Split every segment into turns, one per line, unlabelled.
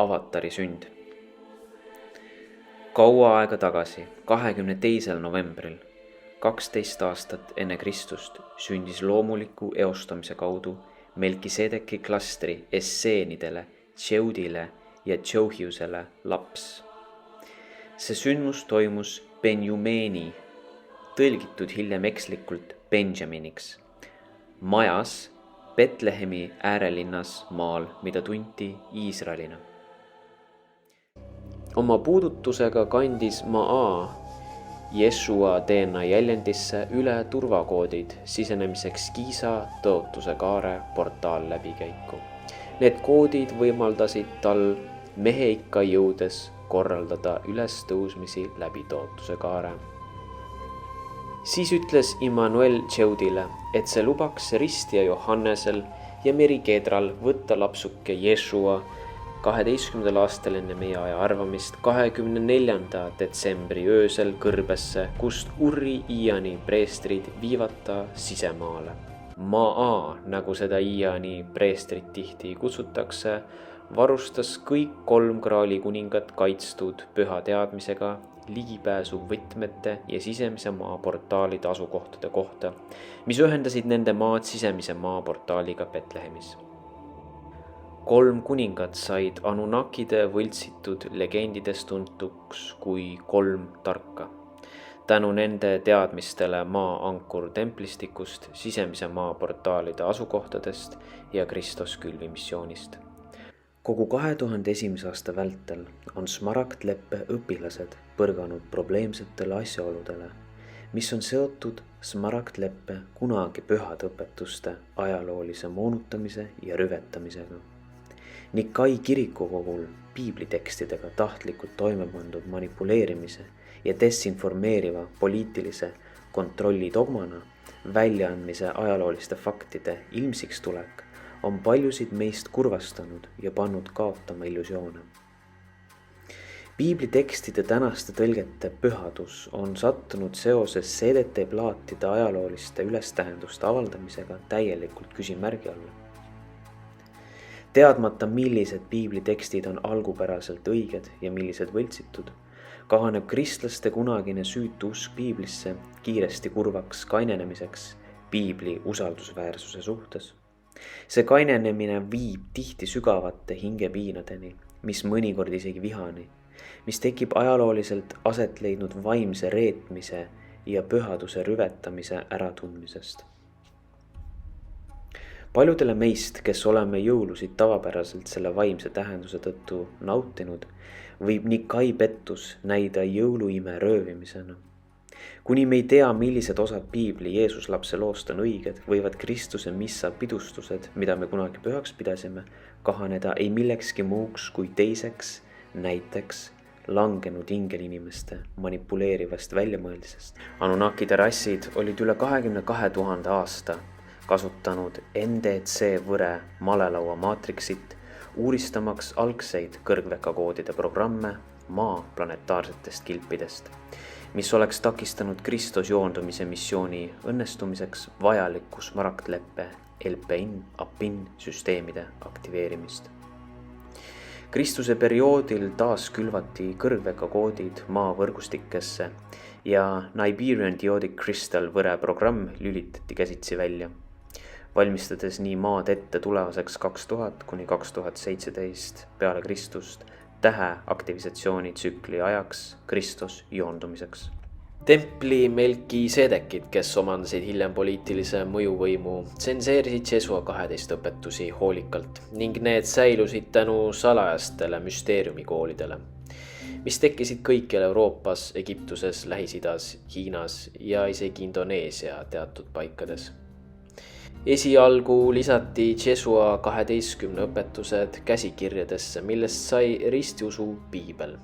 Avatari sünd. Kaua aega tagasi, 22. novembril, 12 aastat enne Kristust, sündis loomuliku eostamise kaudu Melkisedeki klastri esseenidele, Tšeudile ja Tšeuhiusele laps. See sündmus toimus Benjumeni, tõlgitud hiljem ekslikult Benjaminiks, majas Betlehemi äärelinnas maal, mida tunti Iisraelina. Oma puudutusega kandis Maa Jeshua DNA jäljendisse üle turvakoodid sisenemiseks Giza tõotuse kaare portaal läbikäiku. Need koodid võimaldasid tal meheikka jõudes korraldada ülestõusmisi läbi tõotuse kaare. Siis ütles Immanuel Tšeudile, et see lubaks ristija Johannesel ja Meri Keedral võtta lapsuke Jeshua 12. aastal enne meie aja arvamist 24. detsembri öösel kõrbesse, kust Urri Iani preestrid viivata sisemaale. Maa, nagu seda Iani preestrit tihti kutsutakse, varustas kõik 3 kraali kuningat kaitstud püha teadmisega ligipääsu võtmete ja sisemise maa portaalide asukohtade kohta, mis ühendasid nende maad sisemise maa portaaliga Betlehemis. 3 kuningat said Anunnakide võltsitud legendidest tuntuks kui 3 tarka. Tänu nende teadmistele maa ankur templistikust, sisemise maa portaalide asukohtadest ja Kristos külvimissioonist. Kogu 2001. aasta vältel on Smaragdleppe õpilased põrganud probleemsetele asjaoludele, mis on seotud Smaragdleppe kunagi pühade õpetuste ajaloolise moonutamise ja rüvetamisega. Nikai kirikukogul piiblitekstidega tahtlikult toime pandud manipuleerimise ja desinformeeriva poliitilise kontrolli dogmana väljaandmise ajalooliste faktide ilmsiks tulek on paljusid meist kurvastanud ja pannud kaotama illusioone. Piiblitekstide tänaste tõlgete pühadus on sattunud seoses CDT-plaatide ajalooliste ülestähenduste avaldamisega täielikult küsimärgi alla. Teadmata, millised piiblitekstid on algupäraselt õiged ja millised võltsitud, kahaneb kristlaste kunagine süütu usk piiblisse kiiresti kurvaks kainenemiseks piibli usaldusväärsuse suhtes. See kainenemine viib tihti sügavate hingepiinadeni, mis mõnikord isegi vihani, mis tekib ajalooliselt aset leidnud vaimse reetmise ja pühaduse rüvetamise äratundmisest. Paljudele meist, kes oleme jõulusid tavapäraselt selle vaimse tähenduse tõttu nautinud, võib Nikai pettus näida jõuluime röövimisena. Kuni me ei tea, millised osad piibli Jeesuslapse loost on õiged, võivad Kristuse missa pidustused, mida me kunagi pühaks pidasime, kahaneda ei millekski muuks kui teiseks näiteks langenud ingelinimeste manipuleerivast väljamõeldisest. Anunnakide rassid olid üle 22 000 aasta kasutanud NDC võre malelaua maatriksit, uuristamaks algseid kõrgvekakoodide programme maa planetaarsetest kilpidest, mis oleks takistanud Kristos joondumise missiooni õnnestumiseks vajaliku Smaragdleppe Elpin süsteemide aktiveerimist. Kristuse perioodil taas külvati kõrgvekakoodid maa võrgustikesse ja Niberian Diodic Crystal võre programm lülitati käsitsi välja, valmistades nii maad ette tulevaseks 2000 kuni 2017 peale Kristust tähe aktivisatsiooni tsükli ajaks Kristos joondumiseks. Templi Melkisedekid, kes omandasid hiljem poliitilise mõjuvõimu, tsenseerisid Jesua 12 õpetusi hoolikalt ning need säilusid tänu salajastele müsteeriumikoolidele, mis tekkisid kõikjal Euroopas, Egiptuses, Lähis-Idas, Hiinas ja isegi Indoneesia teatud paikades. Esialgu lisati Jesua 12 õpetused käsikirjadesse, millest sai ristiusu piibel.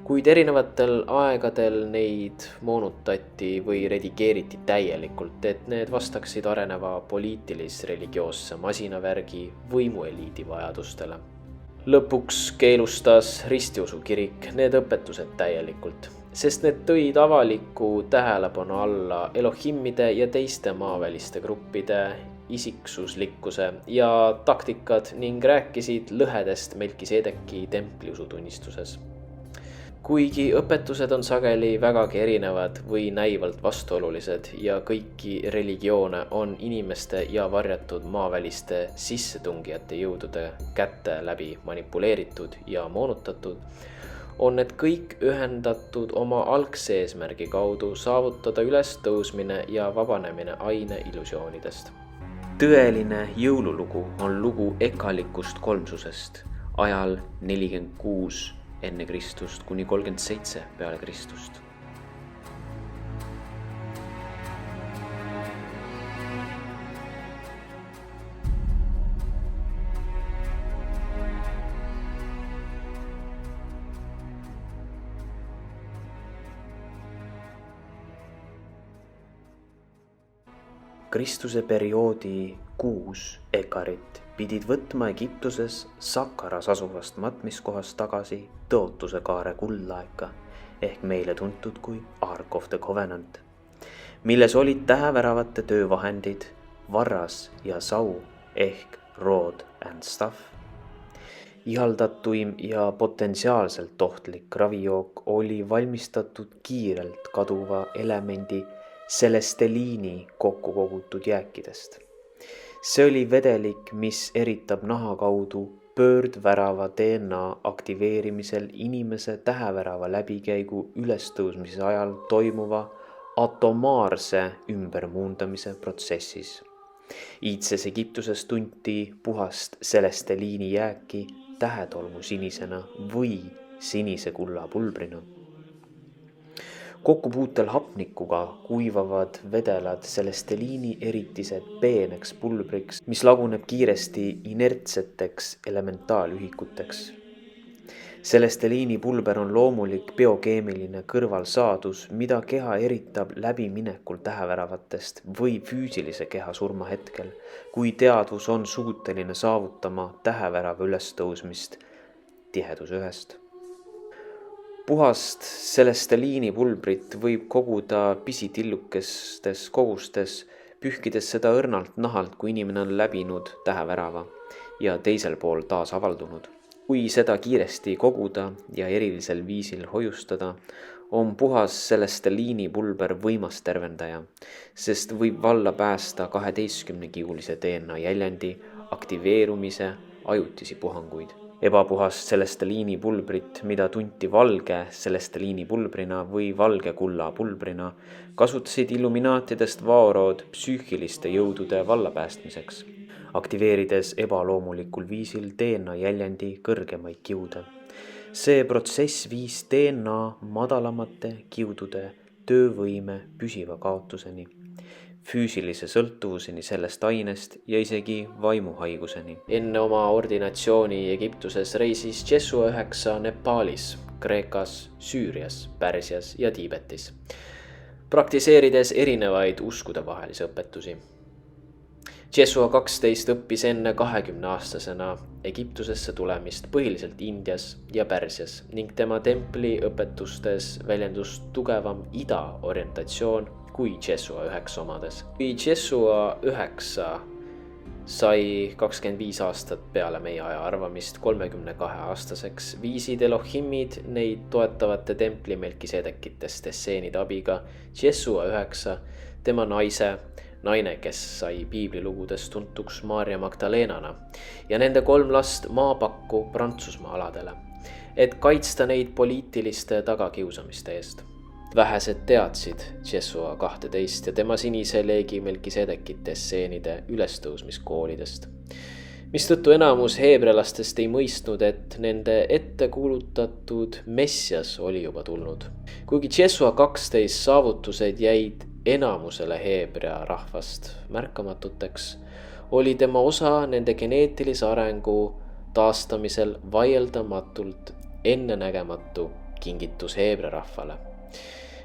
Kuid erinevatel aegadel neid moonutati või redigeeriti täielikult, et need vastaksid areneva poliitilis-religioosse masinavärgi võimueliidi vajadustele. Lõpuks keelustas ristiusu kirik need õpetused täielikult, sest need tõid avaliku tähelepanu alla Elohimide ja teiste maaväliste gruppide
isiksuslikkuse ja taktikad ning rääkisid lõhedest Melkisedeki templi usutunnistuses. Kuigi õpetused on sageli vägagi erinevad või näivalt vastuolulised ja kõiki religioone on inimeste ja varjatud maaväliste sissetungijate jõudude kätte läbi manipuleeritud ja moonutatud, on need kõik ühendatud oma algse eesmärgi kaudu saavutada ülestõusmine ja vabanemine aine illusioonidest.
Tõeline jõululugu on lugu ekalikust kolmsusest ajal 46 enne Kristust kuni 37 peale Kristust. Kristuse perioodi 6 ekarit pidid võtma Egiptuses Sakkaras asuvast matmiskohast tagasi tõotuse kaare kuldlaeka ehk meile tuntud kui Ark of the Covenant, milles olid täheväravate töövahendid, varras ja sau ehk rod and staff. Ihaldatuim ja potentsiaalselt ohtlik ravijook oli valmistatud kiirelt kaduva elemendi selesteliini kokku kogutud jääkidest. See oli vedelik, mis eritab naha kaudu pöördvärava DNA aktiveerimisel inimese tähevärava läbikäigu ülestõusmise ajal toimuva atomaarse ümbermuundamise protsessis. Iidses Egiptuses tunti puhast selesteliini jääki tähetolmu sinisena või sinise kulla pulbrina. Kokkupuutel hapnikuga kuivavad vedelad selesteliini eritised peeneks pulbriks, mis laguneb kiiresti inertseteks elementaalühikuteks. Selesteliini pulber on loomulik biokeemiline kõrvalsaadus, mida keha eritab läbiminekul täheväravatest või füüsilise keha surma hetkel, kui teadvus on suuteline saavutama tähevärava ülestõusmist tiheduse ühest. Puhast selesteliini pulbrit võib koguda pisitillukestes kogustes, pühkides seda õrnalt nahalt, kui inimene on läbinud tähevärava ja teisel pool taas avaldunud. Kui seda kiiresti koguda ja erilisel viisil hoiustada, on puhas selesteliini pulber võimas tervendaja, sest võib valla päästa 12-kiulise DNA jäljendi aktiveerumise ajutisi puhanguid. Ebapuhast selesteliini pulbrit, mida tunti valge selesteliini pulbrina või valge kulla pulbrina, kasutasid illuminaatidest vaorood psüühiliste jõudude vallapäästmiseks, aktiveerides ebaloomulikul viisil DNA jäljendi kõrgemaid kiude. See protsess viis DNA madalamate kiudude töövõime püsiva kaotuseni, füüsilise sõltuvuseni sellest ainest ja isegi vaimuhaiguseni.
Enne oma ordinatsiooni Egiptuses reisis Jesua 9 Nepaalis, Kreekas, Süürias, Pärsias ja Tiibetis, praktiseerides erinevaid uskudevahelisi õpetusi. Jesua 12 õppis enne 20-aastasena Egiptusesse tulemist põhiliselt Indias ja Pärsias ning tema templi õpetustes väljendus tugevam ida orientatsioon kui Jesua 9 omades. Kui Jesua 9 sai 25 aastat peale meie aja arvamist 32-aastaseks, viisid Elohimid neid toetavate templi Melkisedekitest esseenide abiga Jesua 9, tema naine, kes sai piiblilugudes tuntuks Maarja Magdalenana ja nende 3 last maapakku Prantsusmaa aladele, et kaitsta neid poliitiliste tagakiusamiste eest. Vähesed teadsid Jesua 12 ja tema sinise leegi Melkisedekite esseenide ülestõusmiskoolidest, mistõttu enamus heebrealastest ei mõistnud, et nende ette kuulutatud Messias oli juba tulnud. Kuigi Jesua 12 saavutused jäid enamusele heebrea rahvast märkamatuteks, oli tema osa nende geneetilise arengu taastamisel vaieldamatult ennenägematu kingitus heebrea rahvale,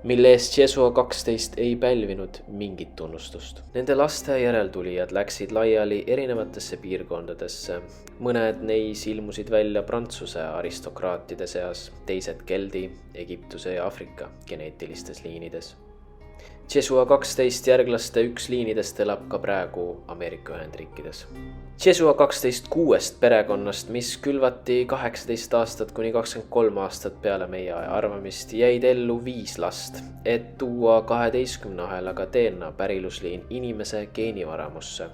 mille eest Jesua 12 ei pälvinud mingit tunnustust. Nende laste järeltulijad läksid laiali erinevatesse piirkondadesse. Mõned neis ilmusid välja Prantsuse aristokraatide seas, teised Geldi, Egiptuse ja Aafrika geneetilistes liinides. Jesua 12 järglaste üks liinidest elab ka praegu Ameerika Ühendriikides. Jesua 12 kuuest perekonnast, mis külvati 18 aastat kuni 23 aastat peale meie aja arvamist, jäid ellu 5 last, et tuua 12 ahelaga DNA pärilusliin inimese geenivaramusse.